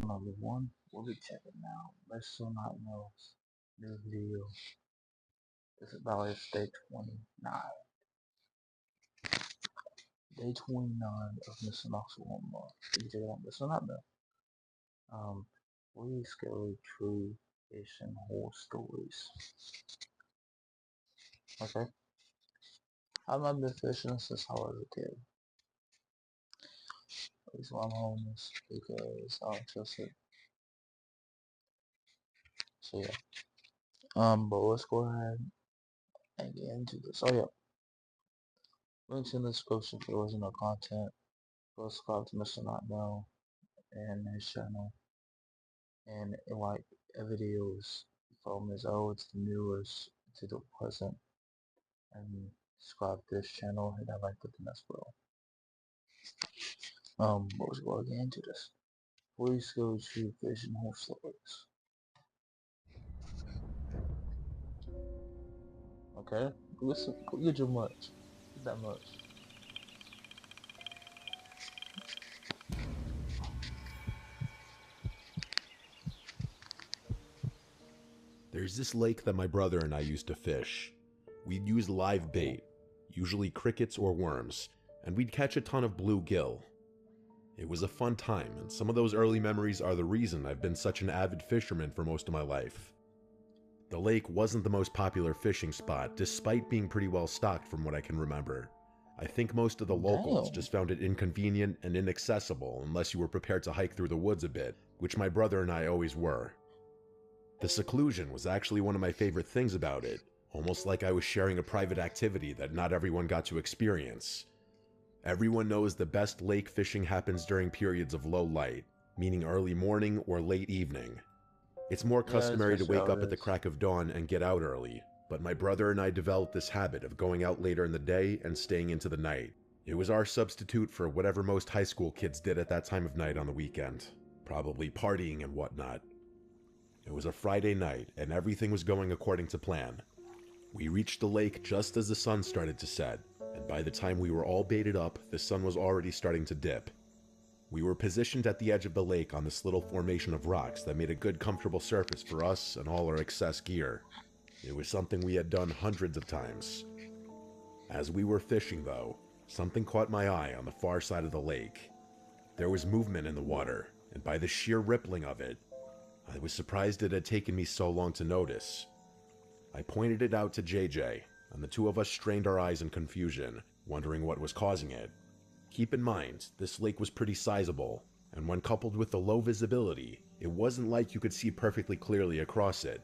Number one, we'll be checking now. Let's still not know new video. This is about its day 29. Day 29 of Mr. Knoxville month. DJ on Mr. Not know. Really scary true fish and horror stories. Okay. I've not been fishing since I was a kid. At least when I'm homeless because I don't trust it. So yeah. But let's go ahead and get into this. Oh yeah. Links in the description for original content. Go subscribe to Mr. Not Know and his channel. And like videos from his old to the newest to the present. And subscribe to this channel, hit that like button as well. But let's go get into this. Please go to Fish and Horse Stories. Okay? Listen, look at much. That much. There's this lake that my brother and I used to fish. We'd use live bait, usually crickets or worms, and we'd catch a ton of bluegill. It was a fun time, and some of those early memories are the reason I've been such an avid fisherman for most of my life. The lake wasn't the most popular fishing spot, despite being pretty well stocked from what I can remember. I think most of the locals just found it inconvenient and inaccessible unless you were prepared to hike through the woods a bit, which my brother and I always were. The seclusion was actually one of my favorite things about it, almost like I was sharing a private activity that not everyone got to experience. Everyone knows the best lake fishing happens during periods of low light, meaning early morning or late evening. It's more customary to wake up at the crack of dawn and get out early, but my brother and I developed this habit of going out later in the day and staying into the night. It was our substitute for whatever most high school kids did at that time of night on the weekend, probably partying and whatnot. It was a Friday night, and everything was going according to plan. We reached the lake just as the sun started to set, and by the time we were all baited up, the sun was already starting to dip. We were positioned at the edge of the lake on this little formation of rocks that made a good comfortable surface for us and all our excess gear. It was something we had done hundreds of times. As we were fishing though, something caught my eye on the far side of the lake. There was movement in the water, and by the sheer rippling of it, I was surprised it had taken me so long to notice. I pointed it out to JJ, and the two of us strained our eyes in confusion, wondering what was causing it. Keep in mind, this lake was pretty sizable, and when coupled with the low visibility, it wasn't like you could see perfectly clearly across it.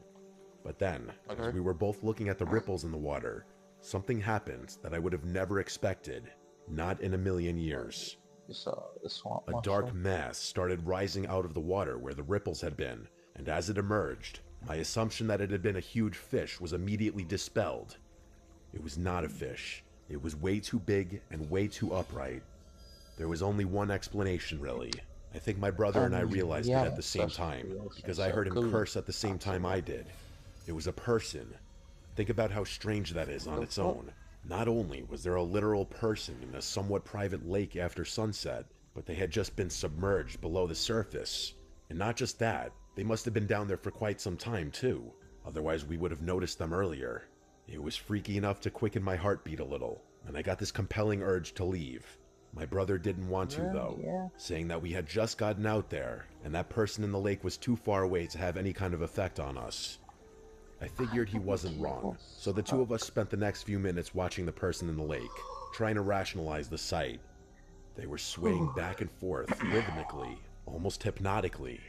But then, as we were both looking at the ripples in the water, something happened that I would have never expected, not in a million years. A dark mass started rising out of the water where the ripples had been, and as it emerged, my assumption that it had been a huge fish was immediately dispelled. It was not a fish. It was way too big and way too upright. There was only one explanation, really. I think my brother and I realized it at the same time, because I heard him curse at the same time I did. It was a person. Think about how strange that is on its own. Not only was there a literal person in a somewhat private lake after sunset, but they had just been submerged below the surface. And not just that, they must have been down there for quite some time too. Otherwise we would have noticed them earlier. It was freaky enough to quicken my heartbeat a little, and I got this compelling urge to leave. My brother didn't want to though, saying that we had just gotten out there, and that person in the lake was too far away to have any kind of effect on us. I figured he wasn't wrong, so the two of us spent the next few minutes watching the person in the lake, trying to rationalize the sight. They were swaying back and forth, rhythmically, almost hypnotically.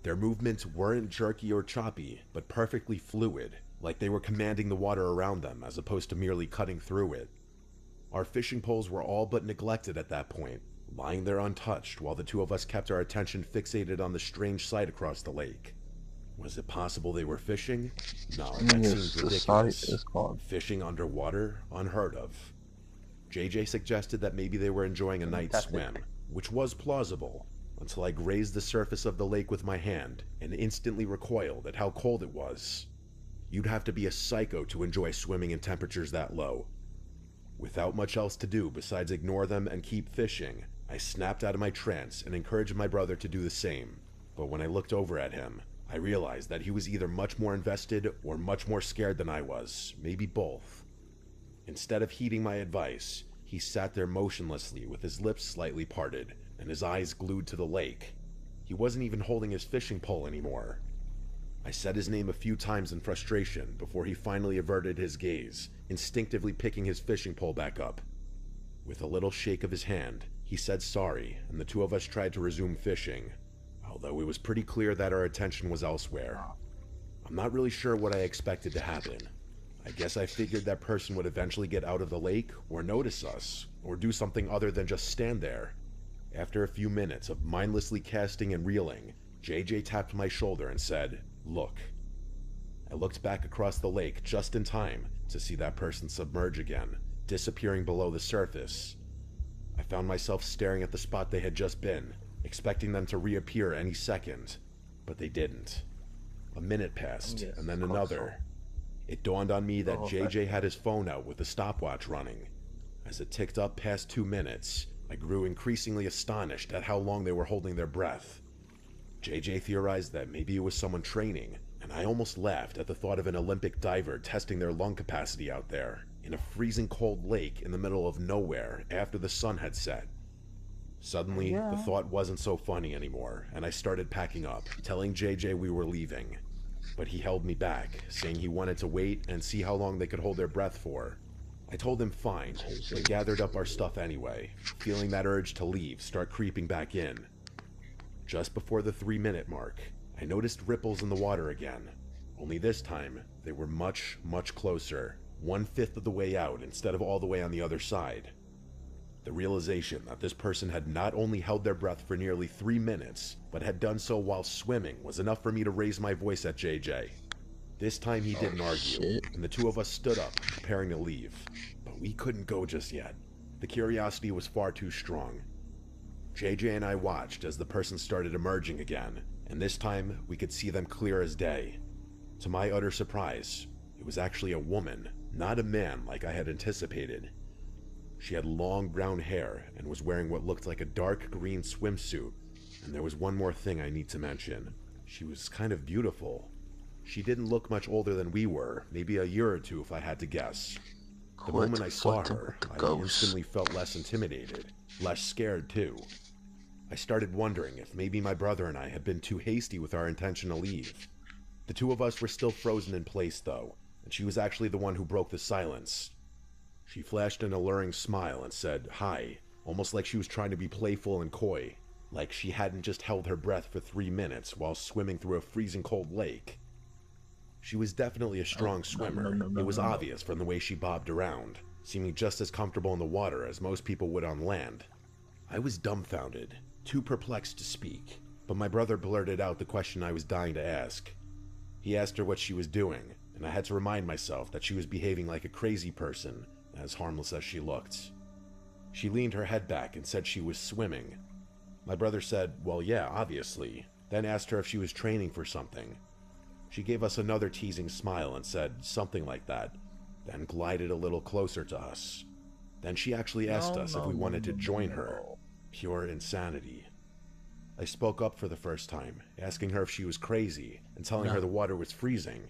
Their movements weren't jerky or choppy, but perfectly fluid, like they were commanding the water around them as opposed to merely cutting through it. Our fishing poles were all but neglected at that point, lying there untouched while the two of us kept our attention fixated on the strange sight across the lake. Was it possible they were fishing? No, that seems ridiculous. Fishing underwater? Unheard of. JJ suggested that maybe they were enjoying a night swim, which was plausible, until I grazed the surface of the lake with my hand and instantly recoiled at how cold it was. You'd have to be a psycho to enjoy swimming in temperatures that low. Without much else to do besides ignore them and keep fishing, I snapped out of my trance and encouraged my brother to do the same. but when I looked over at him, I realized that he was either much more invested or much more scared than I was, maybe both. Instead of heeding my advice, he sat there motionlessly with his lips slightly parted and his eyes glued to the lake. He wasn't even holding his fishing pole anymore. I said his name a few times in frustration before he finally averted his gaze, instinctively picking his fishing pole back up. With a little shake of his hand, he said sorry, and the two of us tried to resume fishing, although it was pretty clear that our attention was elsewhere. I'm not really sure what I expected to happen. I guess I figured that person would eventually get out of the lake, or notice us, or do something other than just stand there. After a few minutes of mindlessly casting and reeling, JJ tapped my shoulder and said, "Look." I looked back across the lake just in time to see that person submerge again, disappearing below the surface. I found myself staring at the spot they had just been, expecting them to reappear any second, but they didn't. A minute passed, and then another. It dawned on me that JJ had his phone out with the stopwatch running. As it ticked up past 2 minutes, I grew increasingly astonished at how long they were holding their breath. JJ theorized that maybe it was someone training, and I almost laughed at the thought of an Olympic diver testing their lung capacity out there, in a freezing cold lake in the middle of nowhere after the sun had set. Suddenly, the thought wasn't so funny anymore, and I started packing up, telling JJ we were leaving. But he held me back, saying he wanted to wait and see how long they could hold their breath for. I told him fine, but gathered up our stuff anyway, feeling that urge to leave start creeping back in. Just before the 3-minute mark, I noticed ripples in the water again, only this time they were much, much closer, 1/5 of the way out instead of all the way on the other side. The realization that this person had not only held their breath for nearly 3 minutes, but had done so while swimming was enough for me to raise my voice at JJ. This time he didn't argue, and the two of us stood up, preparing to leave. But we couldn't go just yet. The curiosity was far too strong. JJ and I watched as the person started emerging again, and this time we could see them clear as day. To my utter surprise, it was actually a woman, not a man like I had anticipated. She had long brown hair and was wearing what looked like a dark green swimsuit, and there was one more thing I need to mention. She was kind of beautiful. She didn't look much older than we were, maybe a year or two if I had to guess. The moment I saw her, I instantly felt less intimidated, less scared too. I started wondering if maybe my brother and I had been too hasty with our intention to leave. The two of us were still frozen in place though, and she was actually the one who broke the silence. She flashed an alluring smile and said, "Hi," almost like she was trying to be playful and coy, like she hadn't just held her breath for 3 minutes while swimming through a freezing cold lake. She was definitely a strong swimmer. It was obvious from the way she bobbed around, seeming just as comfortable in the water as most people would on land. I was dumbfounded, too perplexed to speak, but my brother blurted out the question I was dying to ask. He asked her what she was doing, and I had to remind myself that she was behaving like a crazy person, as harmless as she looked. She leaned her head back and said she was swimming. My brother said, "Well, yeah, obviously," then asked her if she was training for something. She gave us another teasing smile and said something like that, then glided a little closer to us. Then she actually asked us if we wanted to join her. Pure insanity. I spoke up for the first time, asking her if she was crazy and telling her the water was freezing.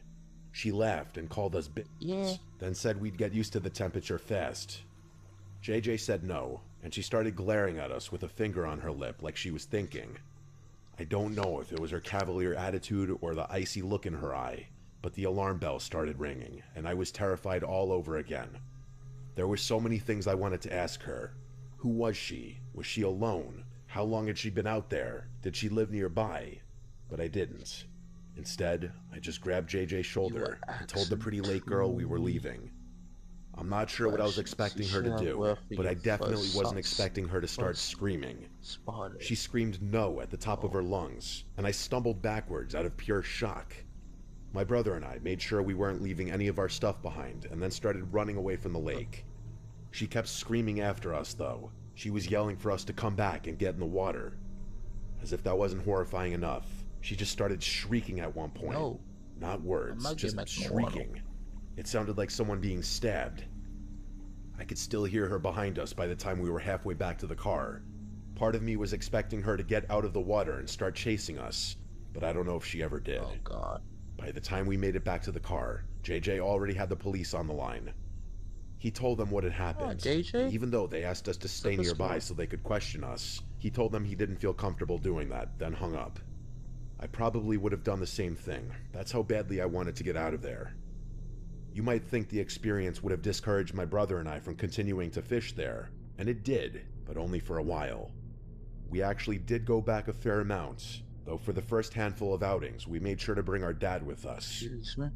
She laughed and called us bitches, then said we'd get used to the temperature fast. JJ said no, and she started glaring at us with a finger on her lip like she was thinking. I don't know if it was her cavalier attitude or the icy look in her eye, but the alarm bell started ringing, and I was terrified all over again. There were so many things I wanted to ask her. Who was she? Was she alone? How long had she been out there? Did she live nearby? But I didn't. Instead, I just grabbed JJ's shoulder and told the pretty lake girl we were leaving. I'm not sure what I was expecting her to do, but I definitely wasn't expecting her to start screaming. She screamed no at the top of her lungs, and I stumbled backwards out of pure shock. My brother and I made sure we weren't leaving any of our stuff behind, and then started running away from the lake. She kept screaming after us, though. She was yelling for us to come back and get in the water. As if that wasn't horrifying enough, she just started shrieking at one point. No. Not words, just shrieking. It sounded like someone being stabbed. I could still hear her behind us by the time we were halfway back to the car. Part of me was expecting her to get out of the water and start chasing us, but I don't know if she ever did. Oh God. By the time we made it back to the car, JJ already had the police on the line. He told them what had happened, JJ? and even though they asked us to stay nearby so they could question us, he told them he didn't feel comfortable doing that, then hung up. I probably would have done the same thing. That's how badly I wanted to get out of there. You might think the experience would have discouraged my brother and I from continuing to fish there, and it did, but only for a while. We actually did go back a fair amount, though for the first handful of outings, we made sure to bring our dad with us. Excuse me?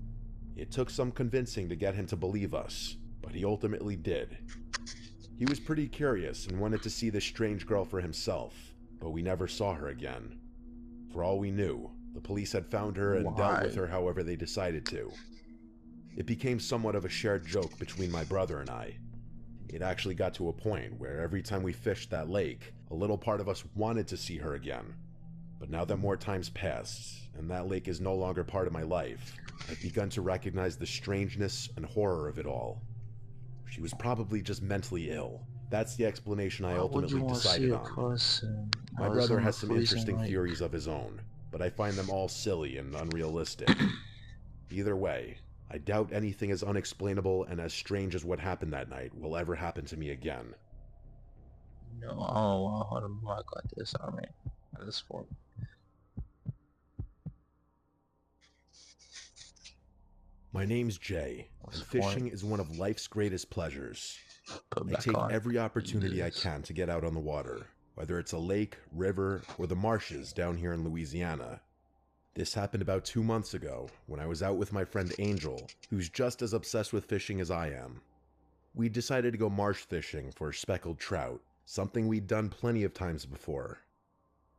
It took some convincing to get him to believe us, but he ultimately did. He was pretty curious and wanted to see this strange girl for himself, but we never saw her again. For all we knew, the police had found her and dealt with her however they decided to. It became somewhat of a shared joke between my brother and I. It actually got to a point where every time we fished that lake, a little part of us wanted to see her again. But now that more time's passed, and that lake is no longer part of my life, I've begun to recognize the strangeness and horror of it all. She was probably just mentally ill. That's the explanation I ultimately decided on. My brother has some interesting theories of his own, but I find them all silly and unrealistic. Either way, I doubt anything as unexplainable and as strange as what happened that night will ever happen to me again. No, I don't want her to rock like this. I mean, at this point. My name's Jay, and fishing is one of life's greatest pleasures. I take every opportunity I can to get out on the water, whether it's a lake, river, or the marshes down here in Louisiana. This happened about 2 months ago, when I was out with my friend Angel, who's just as obsessed with fishing as I am. We decided to go marsh fishing for speckled trout, something we'd done plenty of times before.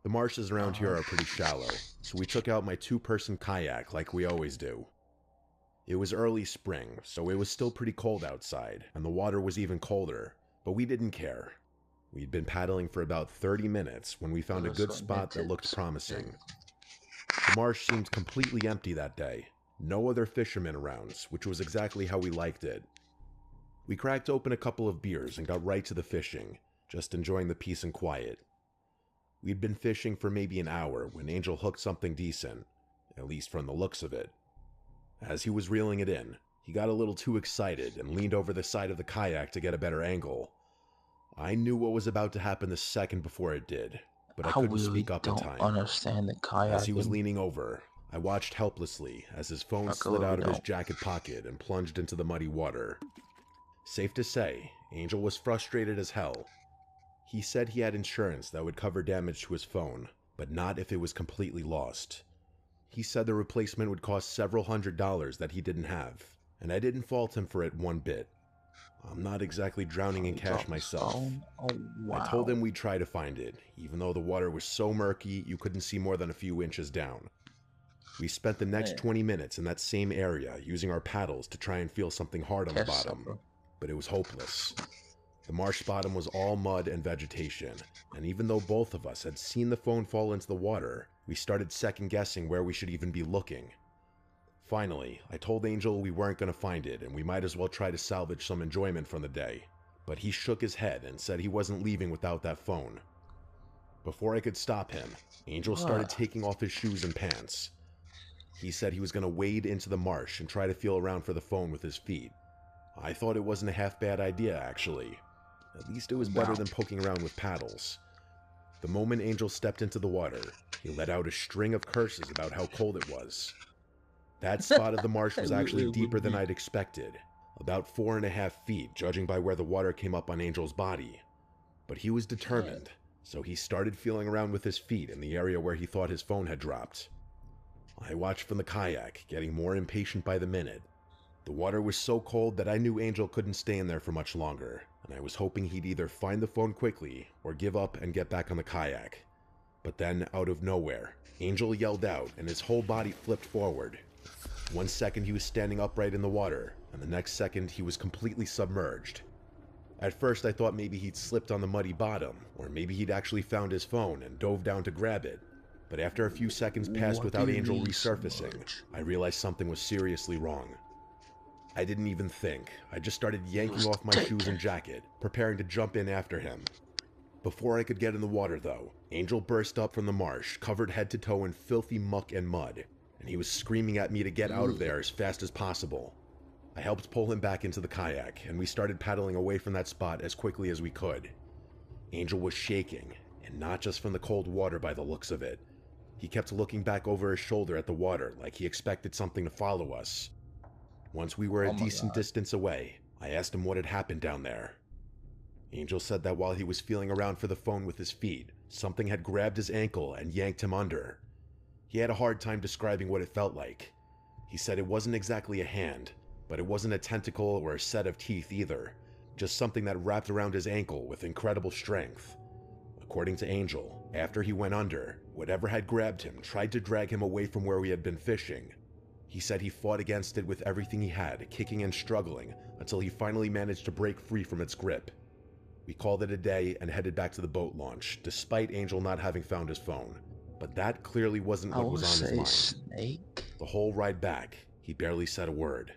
The marshes around here are pretty shallow, so we took out my 2-person kayak like we always do. It was early spring, so it was still pretty cold outside, and the water was even colder, but we didn't care. We'd been paddling for about 30 minutes when we found a good spot that looked promising. The marsh seemed completely empty that day, no other fishermen around, which was exactly how we liked it. We cracked open a couple of beers and got right to the fishing, just enjoying the peace and quiet. We'd been fishing for maybe an hour when Angel hooked something decent, at least from the looks of it. As he was reeling it in, he got a little too excited and leaned over the side of the kayak to get a better angle. I knew what was about to happen the second before it did, but I couldn't speak up in time. Understand the kayak. As he was leaning over, I watched helplessly as his phone slid out of his jacket pocket and plunged into the muddy water. Safe to say, Angel was frustrated as hell. He said he had insurance that would cover damage to his phone, but not if it was completely lost. He said the replacement would cost several $100s that he didn't have, and I didn't fault him for it one bit. I'm not exactly drowning in cash myself. I told him we'd try to find it, even though the water was so murky you couldn't see more than a few inches down. We spent the next 20 minutes in that same area using our paddles to try and feel something hard on the bottom, but it was hopeless. The marsh bottom was all mud and vegetation, and even though both of us had seen the phone fall into the water, we started second-guessing where we should even be looking. Finally, I told Angel we weren't going to find it and we might as well try to salvage some enjoyment from the day, but he shook his head and said he wasn't leaving without that phone. Before I could stop him, Angel started taking off his shoes and pants. He said he was going to wade into the marsh and try to feel around for the phone with his feet. I thought it wasn't a half-bad idea, actually. At least it was better than poking around with paddles. The moment Angel stepped into the water, he let out a string of curses about how cold it was. That spot of the marsh was actually deeper than I'd expected, about 4.5 feet, judging by where the water came up on Angel's body. But he was determined, so he started feeling around with his feet in the area where he thought his phone had dropped. I watched from the kayak, getting more impatient by the minute. The water was so cold that I knew Angel couldn't stay in there for much longer, and I was hoping he'd either find the phone quickly or give up and get back on the kayak. But then, out of nowhere, Angel yelled out and his whole body flipped forward. 1 second he was standing upright in the water, and the next second he was completely submerged. At first I thought maybe he'd slipped on the muddy bottom, or maybe he'd actually found his phone and dove down to grab it. But after a few seconds passed without Angel resurfacing, I realized something was seriously wrong. I didn't even think. I just started yanking off my shoes and jacket, preparing to jump in after him. Before I could get in the water, though, Angel burst up from the marsh, covered head to toe in filthy muck and mud, and he was screaming at me to get out of there as fast as possible. I helped pull him back into the kayak, and we started paddling away from that spot as quickly as we could. Angel was shaking, and not just from the cold water by the looks of it. He kept looking back over his shoulder at the water like he expected something to follow us. Once we were a decent distance away, I asked him what had happened down there. Angel said that while he was feeling around for the phone with his feet, something had grabbed his ankle and yanked him under. He had a hard time describing what it felt like. He said it wasn't exactly a hand, but it wasn't a tentacle or a set of teeth either, just something that wrapped around his ankle with incredible strength. According to Angel, after he went under, whatever had grabbed him tried to drag him away from where we had been fishing. He said he fought against it with everything he had, kicking and struggling, until he finally managed to break free from its grip. We called it a day and headed back to the boat launch, despite Angel not having found his phone. But that clearly wasn't what was on his mind. Snake? The whole ride back, he barely said a word.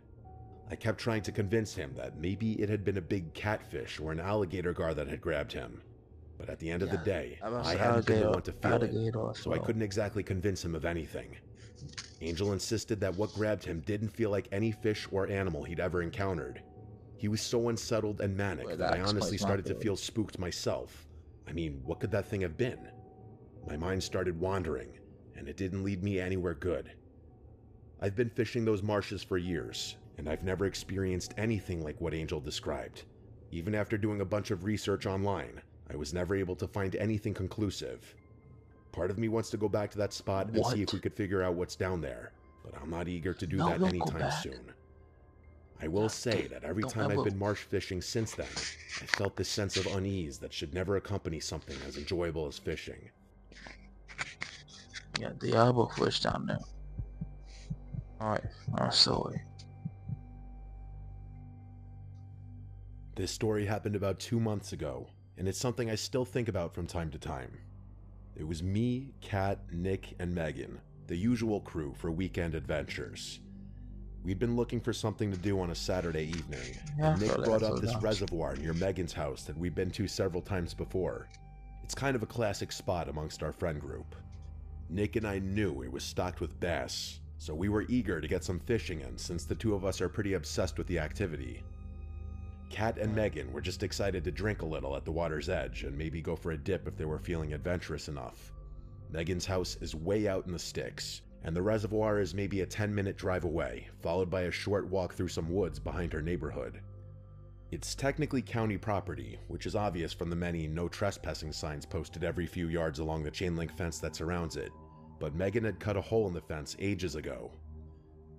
I kept trying to convince him that maybe it had been a big catfish or an alligator gar that had grabbed him. But at the end of the day, I hadn't been the one to feel it, so I couldn't exactly convince him of anything. Angel insisted that what grabbed him didn't feel like any fish or animal he'd ever encountered. He was so unsettled and manic that I honestly started to feel spooked myself. I mean, what could that thing have been? My mind started wandering, and it didn't lead me anywhere good. I've been fishing those marshes for years, and I've never experienced anything like what Angel described. Even after doing a bunch of research online, I was never able to find anything conclusive. Part of me wants to go back to that spot and see if we could figure out what's down there, but I'm not eager to do that anytime soon. I will say that every time I've been marsh fishing since then, I felt this sense of unease that should never accompany something as enjoyable as fishing. Yeah, Diablo fish down there. Alright, so This story happened about 2 months ago, and it's something I still think about from time to time. It was me, Kat, Nick, and Megan, the usual crew for weekend adventures. We'd been looking for something to do on a Saturday evening, and Nick brought up this reservoir near Megan's house that we'd been to several times before. It's kind of a classic spot amongst our friend group. Nick and I knew it was stocked with bass, so we were eager to get some fishing in since the two of us are pretty obsessed with the activity. Kat and Megan were just excited to drink a little at the water's edge and maybe go for a dip if they were feeling adventurous enough. Megan's house is way out in the sticks, and the reservoir is maybe a 10-minute drive away, followed by a short walk through some woods behind her neighborhood. It's technically county property, which is obvious from the many no trespassing signs posted every few yards along the chain link fence that surrounds it, but Megan had cut a hole in the fence ages ago.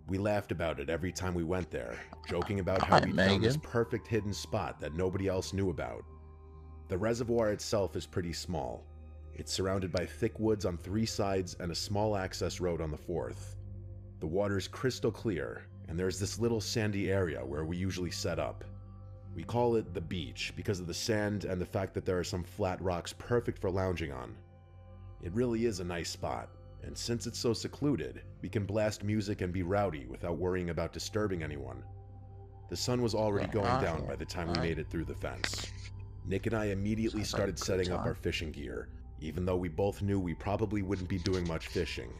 We laughed about it every time we went there, joking about how we found this perfect hidden spot that nobody else knew about. The reservoir itself is pretty small. It's surrounded by thick woods on 3 sides and a small access road on the 4th. The water's crystal clear, and there's this little sandy area where we usually set up. We call it the beach because of the sand and the fact that there are some flat rocks perfect for lounging on. It really is a nice spot, and since it's so secluded, we can blast music and be rowdy without worrying about disturbing anyone. The sun was already going down by the time we made it through the fence. Nick and I immediately started setting up our fishing gear, even though we both knew we probably wouldn't be doing much fishing.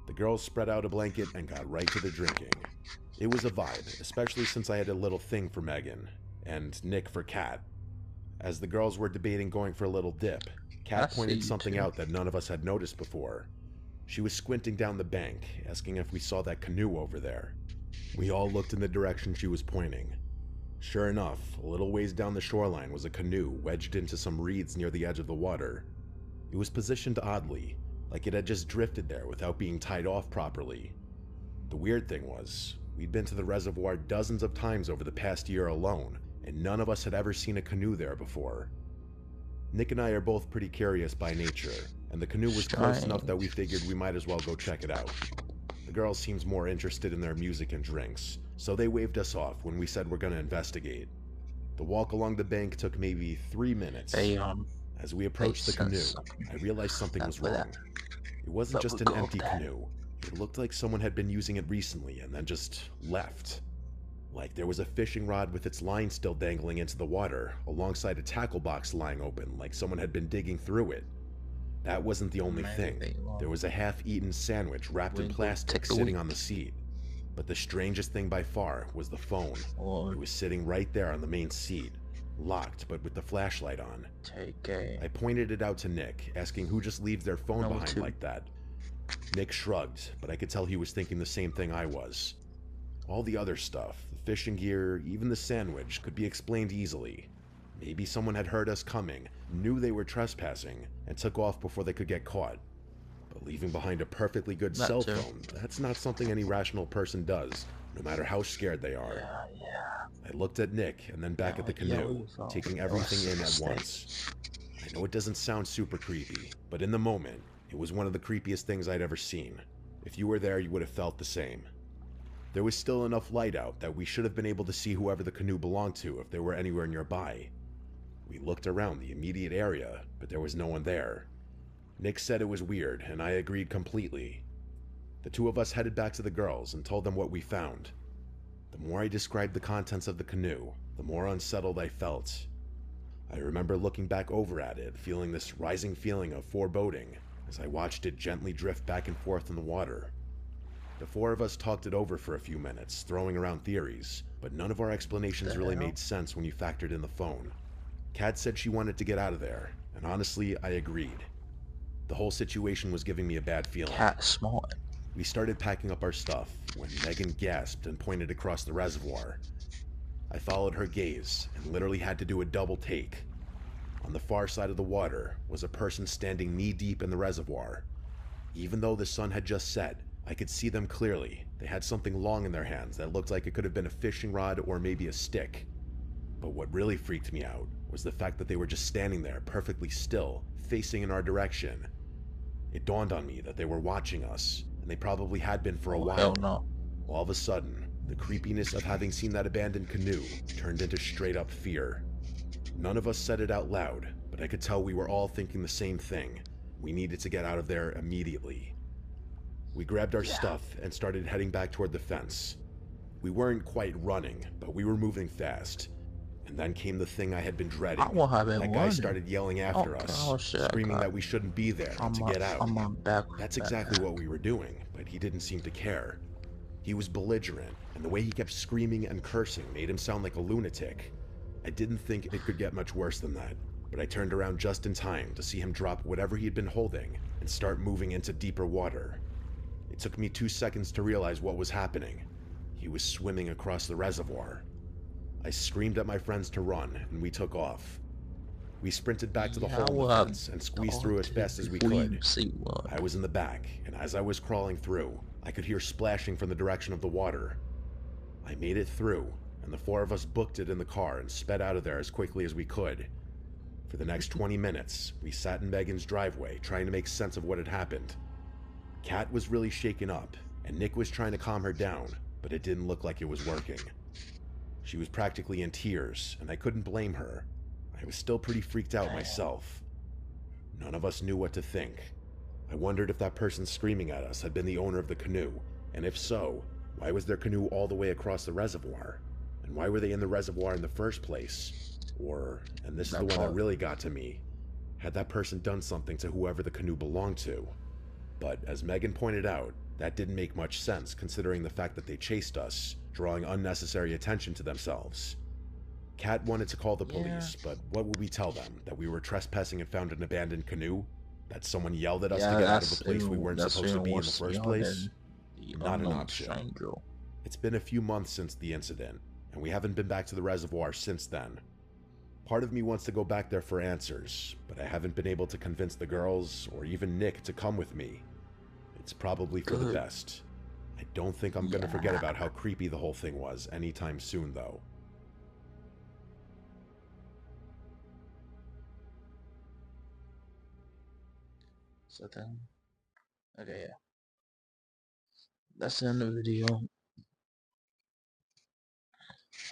The girls spread out a blanket and got right to the drinking. It was a vibe, especially since I had a little thing for Megan, and Nick for Kat. As the girls were debating going for a little dip, Kat pointed something out that none of us had noticed before. She was squinting down the bank, asking if we saw that canoe over there. We all looked in the direction she was pointing. Sure enough, a little ways down the shoreline was a canoe wedged into some reeds near the edge of the water. It was positioned oddly, like it had just drifted there without being tied off properly. The weird thing was, we'd been to the reservoir dozens of times over the past year alone, and none of us had ever seen a canoe there before. Nick and I are both pretty curious by nature, and the canoe was close enough that we figured we might as well go check it out. The girls seemed more interested in their music and drinks, so they waved us off when we said we're gonna investigate. The walk along the bank took maybe 3 minutes. As we approached the canoe, I realized something was wrong. It wasn't just an empty canoe. It looked like someone had been using it recently and then just left. Like there was a fishing rod with its line still dangling into the water, alongside a tackle box lying open like someone had been digging through it. That wasn't the only thing. There was a half-eaten sandwich wrapped in plastic sitting on the seat. But the strangest thing by far was the phone. It was sitting right there on the main seat, locked but with the flashlight on. I pointed it out to Nick, asking who just leaves their phone behind like that. Nick shrugged, but I could tell he was thinking the same thing I was. All the other stuff, the fishing gear, even the sandwich, could be explained easily. Maybe someone had heard us coming, knew they were trespassing, and took off before they could get caught. But leaving behind a perfectly good cell phone, that's not something any rational person does, no matter how scared they are. I looked at Nick and then back at the canoe, taking everything in at once. I know it doesn't sound super creepy, but in the moment, it was one of the creepiest things I'd ever seen. If you were there, you would have felt the same. There was still enough light out that we should have been able to see whoever the canoe belonged to if they were anywhere nearby. We looked around the immediate area, but there was no one there. Nick said it was weird, and I agreed completely. The two of us headed back to the girls and told them what we found. The more I described the contents of the canoe, the more unsettled I felt. I remember looking back over at it, feeling this rising feeling of foreboding as I watched it gently drift back and forth in the water. The four of us talked it over for a few minutes, throwing around theories, but none of our explanations really made sense when you factored in the phone. Kat said she wanted to get out of there, and honestly, I agreed. The whole situation was giving me a bad feeling. Cat smart. We started packing up our stuff when Megan gasped and pointed across the reservoir. I followed her gaze and literally had to do a double take. On the far side of the water was a person standing knee-deep in the reservoir. Even though the sun had just set, I could see them clearly. They had something long in their hands that looked like it could have been a fishing rod or maybe a stick. But what really freaked me out was the fact that they were just standing there perfectly still, facing in our direction. It dawned on me that they were watching us, and they probably had been for a while. Hell no. All of a sudden, the creepiness of having seen that abandoned canoe turned into straight-up fear. None of us said it out loud, but I could tell we were all thinking the same thing. We needed to get out of there immediately. We grabbed our stuff and started heading back toward the fence. We weren't quite running, but we were moving fast. And then came the thing I had been dreading. That guy started yelling after us, screaming that we shouldn't be there and to get out. That's exactly what we were doing, but he didn't seem to care. He was belligerent, and the way he kept screaming and cursing made him sound like a lunatic. I didn't think it could get much worse than that, but I turned around just in time to see him drop whatever he had been holding and start moving into deeper water. It took me 2 seconds to realize what was happening. He was swimming across the reservoir. I screamed at my friends to run, and we took off. We sprinted back to the hole in the fence and squeezed through as fast as we could. I was in the back, and as I was crawling through, I could hear splashing from the direction of the water. I made it through, and the four of us booked it in the car and sped out of there as quickly as we could. For the next 20 minutes, we sat in Megan's driveway trying to make sense of what had happened. Kat was really shaken up, and Nick was trying to calm her down, but it didn't look like it was working. She was practically in tears, and I couldn't blame her. I was still pretty freaked out myself. None of us knew what to think. I wondered if that person screaming at us had been the owner of the canoe, and if so, why was their canoe all the way across the reservoir? And why were they in the reservoir in the first place? Or, and this is the one that really got to me, had that person done something to whoever the canoe belonged to? But as Megan pointed out, that didn't make much sense considering the fact that they chased us, drawing unnecessary attention to themselves. Kat wanted to call the police, but what would we tell them? That we were trespassing and found an abandoned canoe? That someone yelled at us to get out of a place we weren't supposed to be in the first place? Not an option. It's been a few months since the incident, and we haven't been back to the reservoir since then. Part of me wants to go back there for answers, but I haven't been able to convince the girls, or even Nick, to come with me. It's probably for the best. I don't think I'm gonna forget about how creepy the whole thing was anytime soon, though. So then, okay, yeah. That's the end of the video.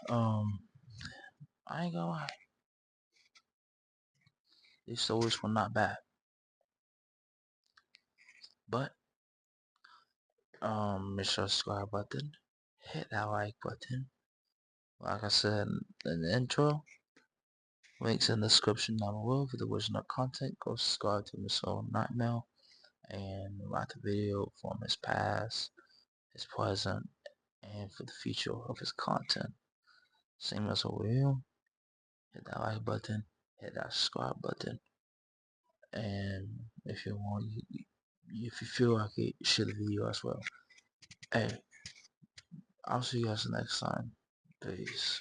I ain't gonna lie. These stories were not bad. But, make sure to subscribe button, hit that like button, Like I said in the intro, links in the description down below for the original content. Go subscribe to Mr. Nightmail and like the video from his past, his present, and for the future of his content. Same as over here. Hit that like button, hit that subscribe button, and if you want, if you feel like it, share the video as well. Hey, I'll see you guys next time. Peace.